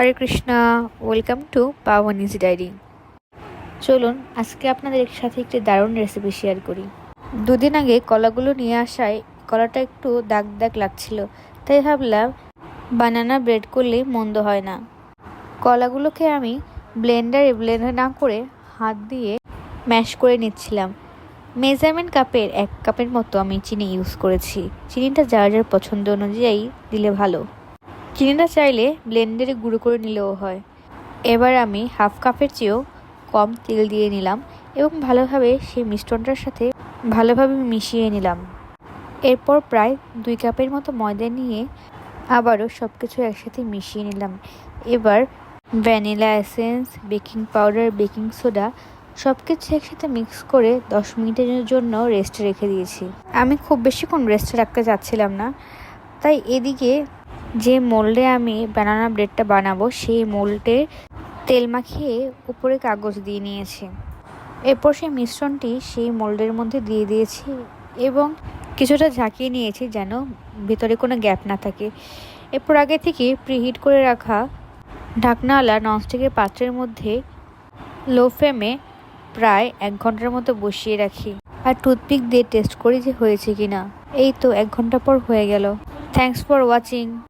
Hare Krishna. Welcome to পাওয়ানিজ diary. চলুন আজকে আপনাদের সাথে একটি দারুণ রেসিপি শেয়ার করি। দুদিন আগে কলাগুলো নিয়ে আসায় কলাটা একটু দাগ দাগ লাগছিল, তাই ভাবলাম বানানা ব্রেড করলে মন্দ হয় না। কলাগুলোকে আমি ব্লেন্ডারে ব্লেন্ড না করে হাত দিয়ে ম্যাশ করে নিচ্ছিলাম। মেজারমেন্ট কাপের 1 কাপের মতো আমি চিনি ইউজ করেছি। চিনিটা যার যার পছন্দ অনুযায়ী দিলে ভালো। চিনিটা চাইলে ব্লেন্ডারে গুঁড়ো করে নিলেও হয়। এবার আমি 1/2 কাপের চেয়েও কম তেল দিয়ে নিলাম এবং ভালোভাবে সেই মিশ্রণটার সাথে ভালোভাবে মিশিয়ে নিলাম। এরপর প্রায় 2 কাপের মতো ময়দা নিয়ে আবারও সব কিছু একসাথে মিশিয়ে নিলাম। এবার vanilla essence, baking powder, baking soda সব কিছু একসাথে মিক্স করে 10 মিনিটের জন্য রেস্টে রেখে দিয়েছি। আমি খুব বেশিক্ষণ রেস্টে রাখতে চাচ্ছিলাম না, তাই এদিকে যে মোল্ডে আমি বানানা ব্রেডটা বানাবো সেই মোল্ডে তেল মাখিয়ে উপরে কাগজ দিয়ে নিয়েছি। এরপর সেই মিশ্রণটি সেই মোল্ডের মধ্যে দিয়ে দিয়েছি এবং কিছুটা ঝাঁকিয়ে নিয়েছি যেন ভিতরে কোনো গ্যাপ না থাকে। এরপর আগে থেকে প্রিহিট করে রাখা ঢাকনাওয়ালা ননস্টিকের পাত্রের মধ্যে লো ফ্লেমে প্রায় 1 ঘন্টার মতো বসিয়ে রাখি আর টুথপিক দিয়ে টেস্ট করি যে হয়েছে কিনা। এই তো 1 ঘন্টা পর হয়ে গেল। Thanks for watching.